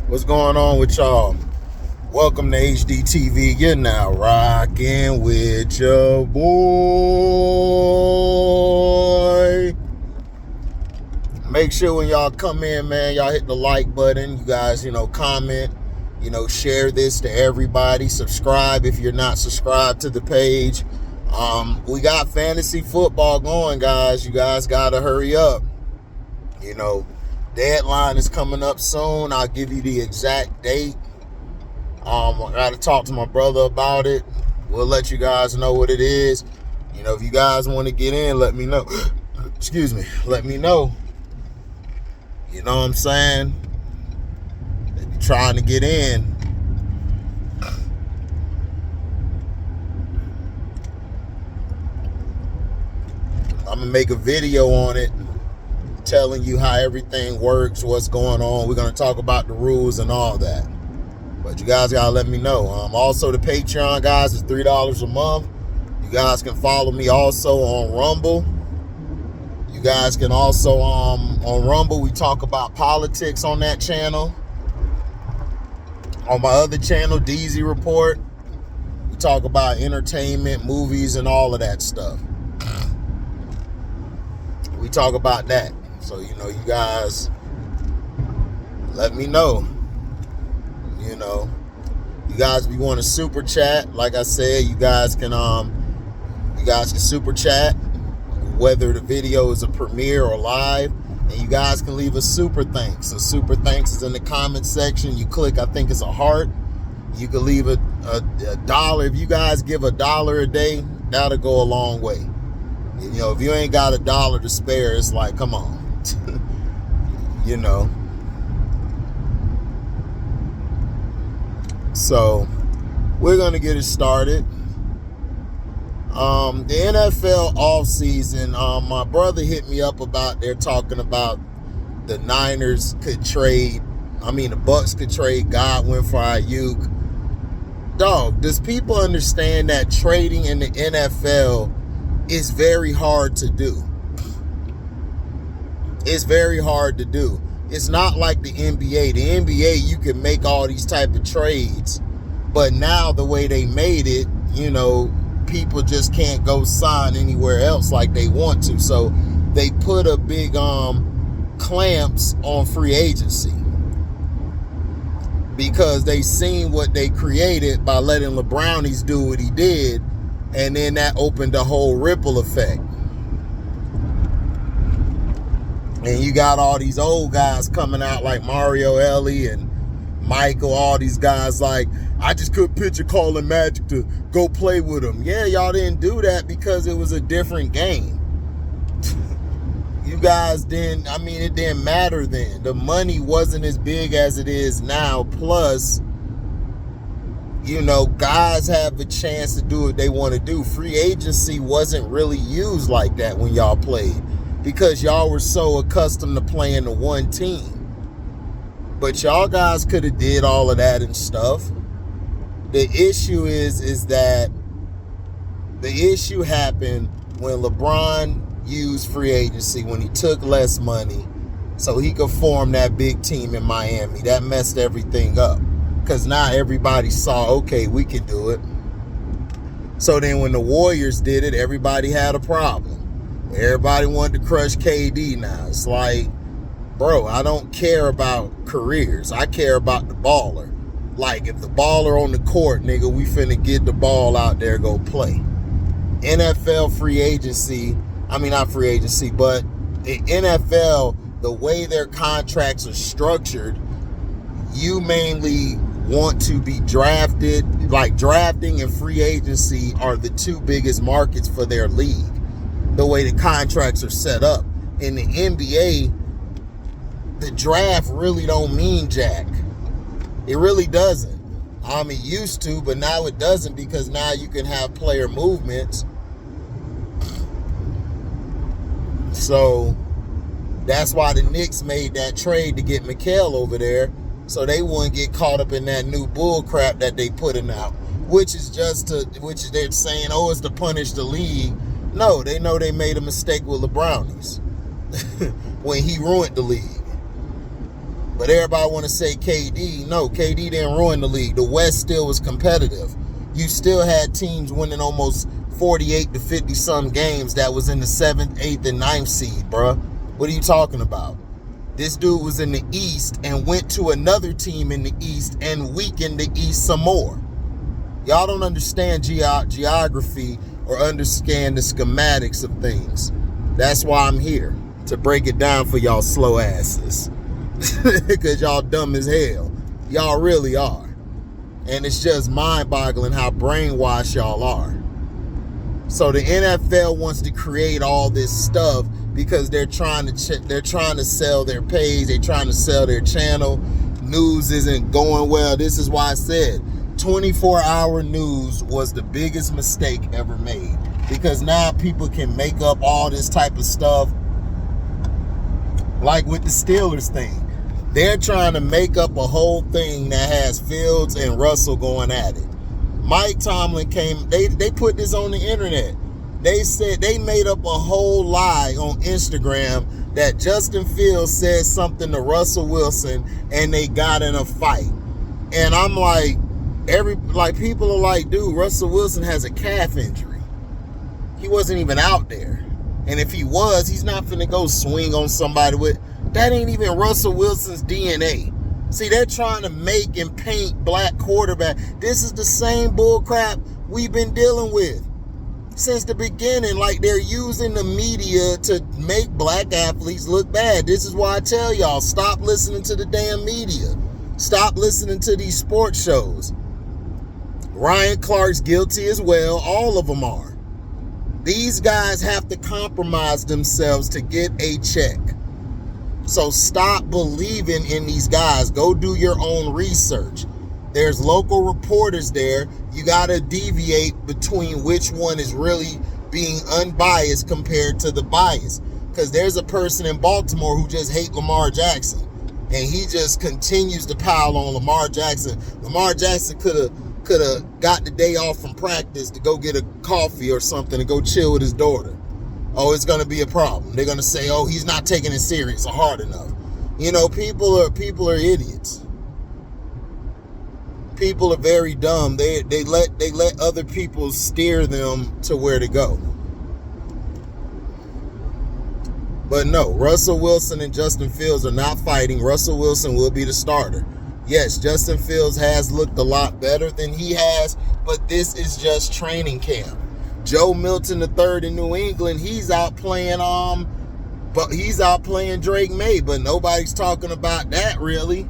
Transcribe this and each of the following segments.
What's going on with y'all? Welcome to HDiiTV. You're now rocking with your boy. Make sure when y'all come in, man, y'all hit the like button. You guys, comment, share this to everybody. Subscribe if you're not subscribed to the page. We got fantasy football going, guys. You guys got to hurry up. Deadline is coming up soon. I'll give you the exact date. I got to talk to my brother about it. We'll let you guys know what it is. If you guys want to get in, let me know. Excuse me. Let me know. You know what I'm saying? If you're trying to get in. I'm going to make a video on it, telling you how everything works, what's going on. We're going to talk about the rules and all that. But you guys got to let me know. Also, the Patreon, guys, is $3 a month. You guys can follow me also on Rumble. You guys can also, on Rumble, we talk about politics on that channel. On my other channel, DZ Report, we talk about entertainment, movies, and all of that stuff. We talk about that. So, you guys, let me know. You guys, if you want to super chat, like I said, you guys can super chat, whether the video is a premiere or live, and you guys can leave a super thanks. A super thanks is in the comment section. You click, I think it's a heart. You can leave a dollar. If you guys give $1 a day, that'll go a long way. If you ain't got $1 to spare, it's like, come on. So we're going to get it started. The NFL offseason, my brother hit me up about, they're talking about the Niners could trade, the Bucks could trade Godwin for Ayuk. Dog, does people understand that trading in the NFL is very hard to do? It's very hard to do. It's not like the NBA. The NBA, you can make all these type of trades, but now the way they made it, people just can't go sign anywhere else like they want to. So they put a big clamps on free agency because they seen what they created by letting LeBrownies do what he did, and then that opened a whole ripple effect. And you got all these old guys coming out like Mario Ellie and Michael, all these guys like, I just couldn't picture calling Magic to go play with him. Yeah, y'all didn't do that because it was a different game. You guys didn't, it didn't matter then. The money wasn't as big as it is now. Plus, guys have a chance to do what they want to do. Free agency wasn't really used like that when y'all played, because y'all were so accustomed to playing the one team. But y'all guys could have did all of that and stuff. The issue is that the issue happened when LeBron used free agency, when he took less money so he could form that big team in Miami. That messed everything up because now everybody saw, okay, we can do it. So then when the Warriors did it, everybody had a problem. Everybody wanted to crush KD now. It's like, bro, I don't care about careers. I care about the baller. Like, if the baller on the court, nigga, we finna get the ball out there, go play. NFL free agency, not free agency, but the NFL, the way their contracts are structured, you mainly want to be drafted. Like, drafting and free agency are the two biggest markets for their league, the way the contracts are set up. In the NBA, the draft really don't mean jack. It really doesn't. It used to, but now it doesn't, because now you can have player movements. So that's why the Knicks made that trade to get Mikal over there, so they wouldn't get caught up in that new bull crap that they putting out, which is they're saying, oh, it's to punish the league. No, they know they made a mistake with LeBrownies when he ruined the league. But everybody want to say KD. No, KD didn't ruin the league. The West still was competitive. You still had teams winning almost 48 to 50 some games that was in the 7th, 8th, and 9th seed, bruh. What are you talking about? This dude was in the East and went to another team in the East and weakened the East some more. Y'all don't understand geography or understand the schematics of things. That's why I'm here, to break it down for y'all slow asses. Because y'all dumb as hell. Y'all really are. And it's just mind-boggling how brainwashed y'all are. So the NFL wants to create all this stuff because they're trying to sell their page, they're trying to sell their channel. News isn't going well. This is why I said 24-hour news was the biggest mistake ever made, because now people can make up all this type of stuff, like with the Steelers thing. They're trying to make up a whole thing that has Fields and Russell going at it. Mike Tomlin came, they put this on the internet. They said they made up a whole lie on Instagram that Justin Fields said something to Russell Wilson and they got in a fight. And I'm like, people are like, dude, Russell Wilson has a calf injury. He wasn't even out there. And if he was, he's not finna go swing on somebody with, that ain't even Russell Wilson's DNA. See, they're trying to make and paint black quarterback. This is the same bull crap we've been dealing with since the beginning. Like, they're using the media to make black athletes look bad. This is why I tell y'all, stop listening to the damn media. Stop listening to these sports shows. Ryan Clark's guilty as well. All of them are. These guys have to compromise themselves to get a check. So stop believing in these guys. Go do your own research. There's local reporters there. You got to deviate between which one is really being unbiased compared to the bias. Because there's a person in Baltimore who just hates Lamar Jackson. And he just continues to pile on Lamar Jackson. Lamar Jackson could have got the day off from practice to go get a coffee or something and go chill with his daughter. Oh, it's going to be a problem. They're going to say, oh, he's not taking it serious or hard enough. You know, people are idiots. People are very dumb. They let other people steer them to where to go. But no, Russell Wilson and Justin Fields are not fighting. Russell Wilson will be the starter. Yes, Justin Fields has looked a lot better than he has, but this is just training camp. Joe Milton III in New England, he's out playing Drake May, but nobody's talking about that really.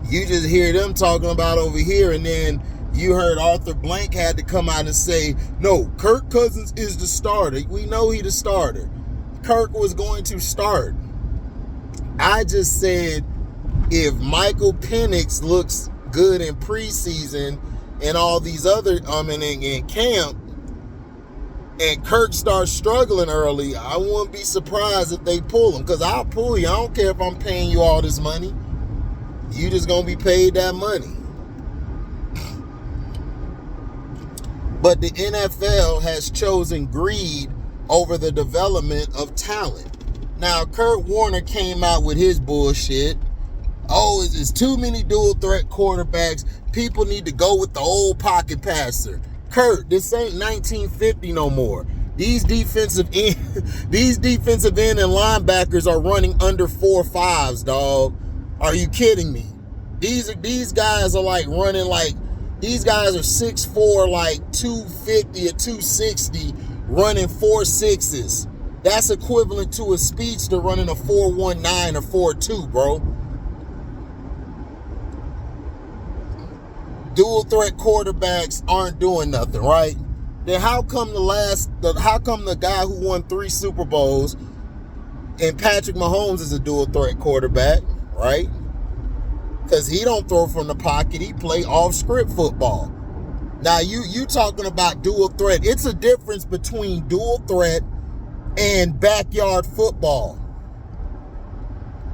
You just hear them talking about over here, and then you heard Arthur Blank had to come out and say, no, Kirk Cousins is the starter. We know he's the starter. Kirk was going to start. I just said, if Michael Penix looks good in preseason and all these other, in camp, and Kirk starts struggling early, I wouldn't be surprised if they pull him, because I'll pull you. I don't care if I'm paying you all this money. You just going to be paid that money. But the NFL has chosen greed over the development of talent. Now, Kurt Warner came out with his bullshit. Oh, it's too many dual threat quarterbacks. People need to go with the old pocket passer. Kurt, this ain't 1950 no more. These defensive end and linebackers are running under 4.5s, dog. Are you kidding me? These guys are like running like, these guys are 6'4", like 250 or 260, running 4.6s. That's equivalent to a speedster running a 4.19 or 4.2, bro. Dual threat quarterbacks aren't doing nothing, right? Then how come the guy who won 3 Super Bowls and Patrick Mahomes is a dual threat quarterback, right? Because he don't throw from the pocket, he play off script football. Now you talking about dual threat. It's a difference between dual threat and backyard football.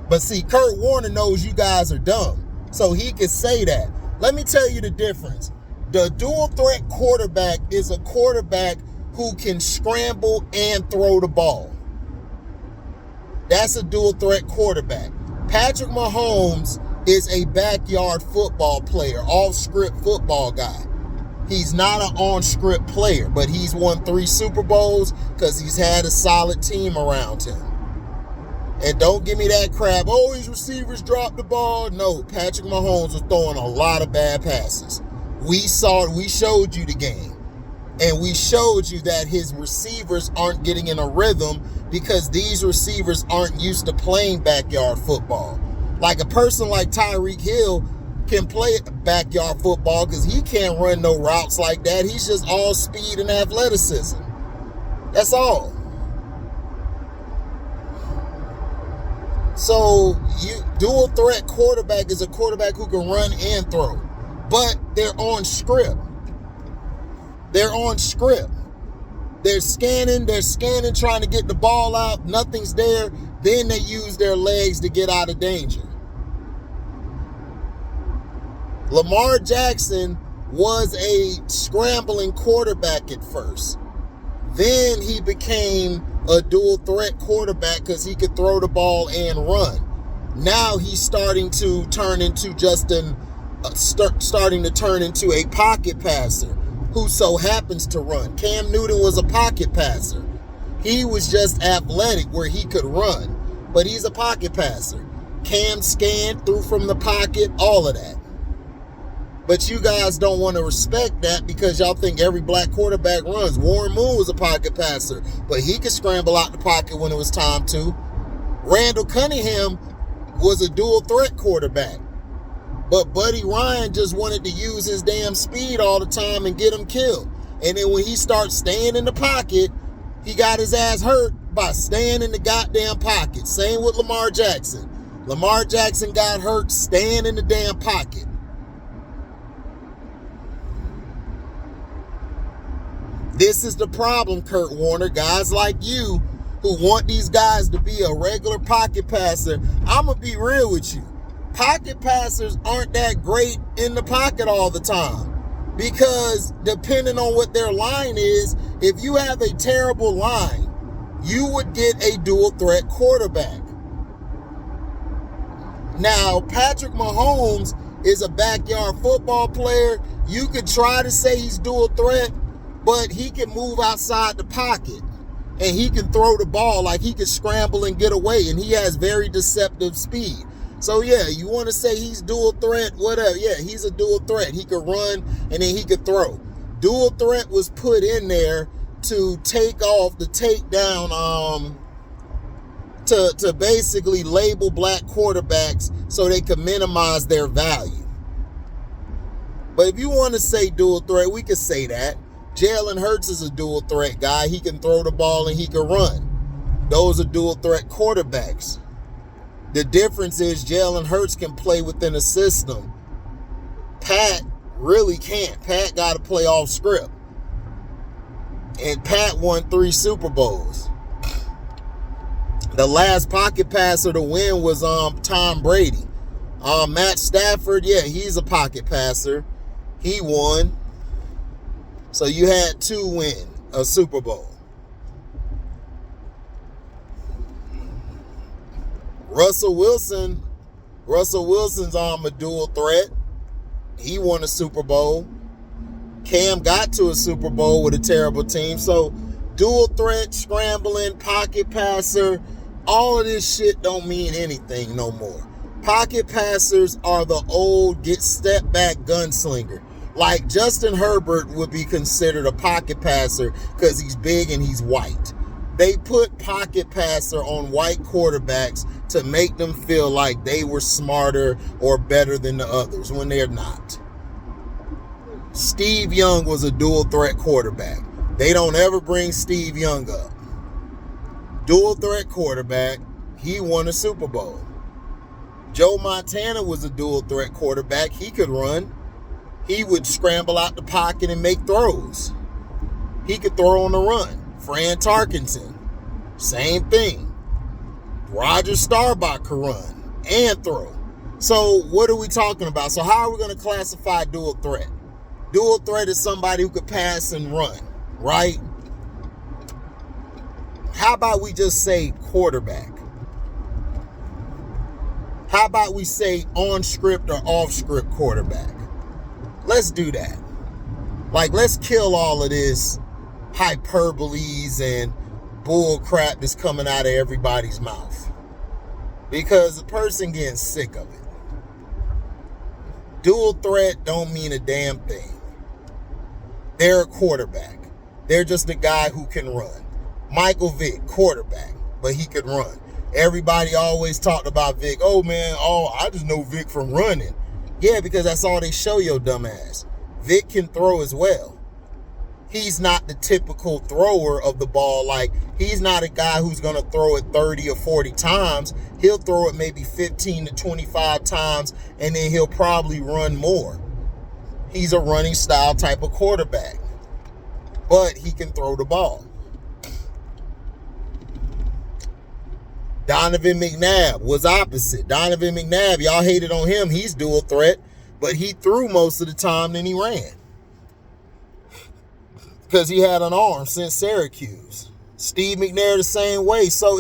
But see, Kurt Warner knows you guys are dumb, so he can say that. Let me tell you the difference. The dual threat quarterback is a quarterback who can scramble and throw the ball. That's a dual threat quarterback. Patrick Mahomes is a backyard football player, off-script football guy. He's not an on-script player, but he's won 3 Super Bowls because he's had a solid team around him. And don't give me that crap, oh, his receivers dropped the ball. No, Patrick Mahomes was throwing a lot of bad passes. We showed you the game. And we showed you that his receivers aren't getting in a rhythm because these receivers aren't used to playing backyard football. Like a person like Tyreek Hill can play backyard football because he can't run no routes like that. He's just all speed and athleticism. That's all. So, dual threat quarterback is a quarterback who can run and throw. But they're on script. They're on script. They're scanning, trying to get the ball out. Nothing's there. Then they use their legs to get out of danger. Lamar Jackson was a scrambling quarterback at first. Then he became a dual threat quarterback because he could throw the ball and run. Now he's starting to turn into a pocket passer who so happens to run. Cam Newton was a pocket passer. He was just athletic where he could run, but he's a pocket passer. Cam scanned, threw from the pocket, all of that. But you guys don't want to respect that because y'all think every black quarterback runs. Warren Moon was a pocket passer, but he could scramble out the pocket when it was time to. Randall Cunningham was a dual threat quarterback. But Buddy Ryan just wanted to use his damn speed all the time and get him killed. And then when he starts staying in the pocket, he got his ass hurt by staying in the goddamn pocket. Same with Lamar Jackson. Lamar Jackson got hurt staying in the damn pocket. This is the problem, Kurt Warner. Guys like you who want these guys to be a regular pocket passer, I'm going to be real with you. Pocket passers aren't that great in the pocket all the time because depending on what their line is, if you have a terrible line, you would get a dual threat quarterback. Now, Patrick Mahomes is a backyard football player. You could try to say he's dual threat, but he can move outside the pocket and he can throw the ball, like he can scramble and get away, and he has very deceptive speed. So yeah, you want to say he's dual threat, whatever. Yeah, he's a dual threat. He could run and then he could throw. Dual threat was put in there to take off the takedown, to basically label black quarterbacks so they could minimize their value. But if you want to say dual threat, we could say that. Jalen Hurts is a dual threat guy. He can throw the ball and he can run. Those are dual threat quarterbacks. The difference is Jalen Hurts can play within a system. Pat really can't. Pat got to play off script. And Pat won 3 Super Bowls. The last pocket passer to win was Tom Brady. Matt Stafford, yeah, he's a pocket passer. He won. So you had 2 win a Super Bowl. Russell Wilson's a dual threat. He won a Super Bowl. Cam got to a Super Bowl with a terrible team. So dual threat, scrambling, pocket passer, all of this shit don't mean anything no more. Pocket passers are the old get step back gunslinger. Like Justin Herbert would be considered a pocket passer because he's big and he's white. They put pocket passer on white quarterbacks to make them feel like they were smarter or better than the others when they're not. Steve Young was a dual threat quarterback. They don't ever bring Steve Young up. Dual threat quarterback, he won a Super Bowl. Joe Montana was a dual threat quarterback. He could run. He would scramble out the pocket and make throws. He could throw on the run. Fran Tarkenton, same thing. Roger Staubach could run and throw. So what are we talking about? So how are we going to classify dual threat? Dual threat is somebody who could pass and run, right? How about we just say quarterback? How about we say on script or off script quarterback? Let's do that. Like, let's kill all of this hyperboles and bull crap that's coming out of everybody's mouth, because the person getting sick of it. Dual threat don't mean a damn thing. They're a quarterback. They're just a guy who can run. Michael Vick, quarterback, but he could run. Everybody always talked about Vick. Oh, man, I just know Vick from running. Yeah, because that's all they show your dumb ass. Vick can throw as well. He's not the typical thrower of the ball. Like, he's not a guy who's going to throw it 30 or 40 times. He'll throw it maybe 15 to 25 times, and then he'll probably run more. He's a running style type of quarterback, but he can throw the ball. Donovan McNabb was opposite. Donovan McNabb, y'all hated on him. He's dual threat, but he threw most of the time than he ran, because he had an arm since Syracuse. Steve McNair the same way. So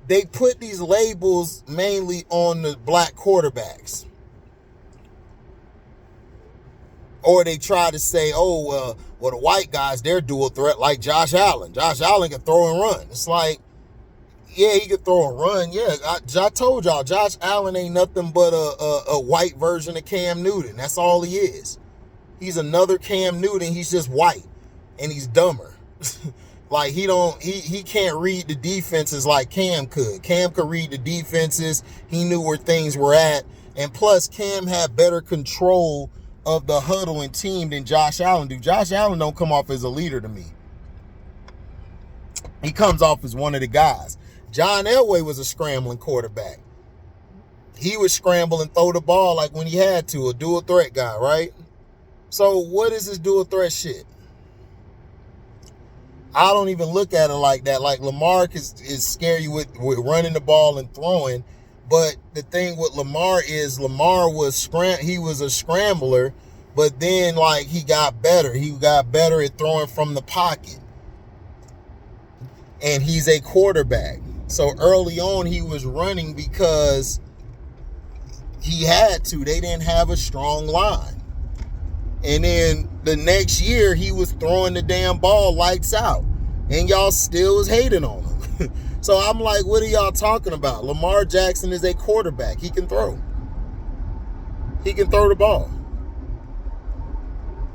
they put these labels mainly on the black quarterbacks. Or they try to say, well, the white guys, they're dual threat, like Josh Allen. Josh Allen can throw and run. It's like, yeah, he could throw and run. Yeah, I told y'all, Josh Allen ain't nothing but a white version of Cam Newton. That's all he is. He's another Cam Newton. He's just white, and he's dumber. Like, he can't read the defenses like Cam could. Cam could read the defenses. He knew where things were at. And plus, Cam had better control of the huddle and team than Josh Allen do. Josh Allen don't come off as a leader to me. He comes off as one of the guys. John Elway was a scrambling quarterback. He would scramble and throw the ball like when he had to, a dual threat guy, right? So what is this dual threat shit? I don't even look at it like that. Like, Lamar is scary with running the ball and throwing. But the thing with Lamar is he was a scrambler, but then, like, he got better. He got better at throwing from the pocket. And he's a quarterback. So early on, he was running because he had to. They didn't have a strong line. And then the next year, he was throwing the damn ball lights out. And y'all still was hating on him. So I'm like, what are y'all talking about? Lamar Jackson is a quarterback. He can throw. He can throw the ball.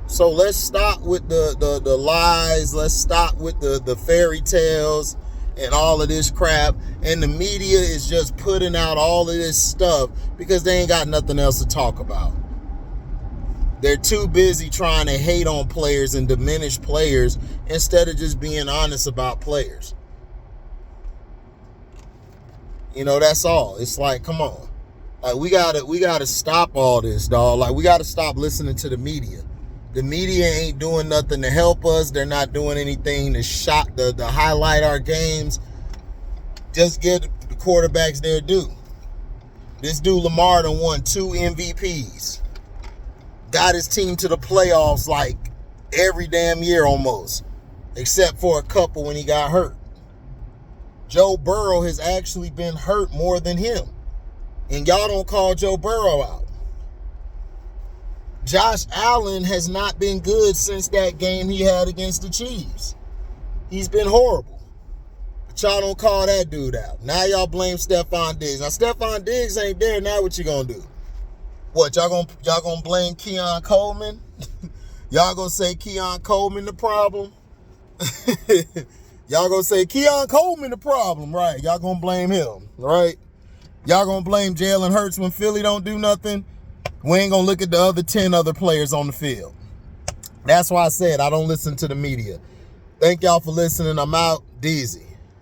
So let's stop with the lies. Let's stop with the fairy tales and all of this crap. And the media is just putting out all of this stuff because they ain't got nothing else to talk about. They're too busy trying to hate on players and diminish players instead of just being honest about players. You know, that's all. It's like, come on. Like, we gotta stop all this, dog. Like, we gotta stop listening to the media. The media ain't doing nothing to help us. They're not doing anything to highlight our games. Just give the quarterbacks their due. This dude Lamar done won 2 MVPs. Got his team to the playoffs like every damn year almost, except for a couple when he got hurt. Joe Burrow has actually been hurt more than him. And y'all don't call Joe Burrow out. Josh Allen has not been good since that game he had against the Chiefs. He's been horrible. But y'all don't call that dude out. Now y'all blame Stephon Diggs. Now Stephon Diggs ain't there. Now what you gonna do? What, y'all gonna blame Keon Coleman? Y'all gonna say Keon Coleman the problem? Y'all gonna say Keon Coleman the problem, right? Y'all gonna blame him, right? Y'all gonna blame Jalen Hurts when Philly don't do nothing? We ain't gonna look at the other 10 other players on the field. That's why I said I don't listen to the media. Thank y'all for listening. I'm out. Deezy.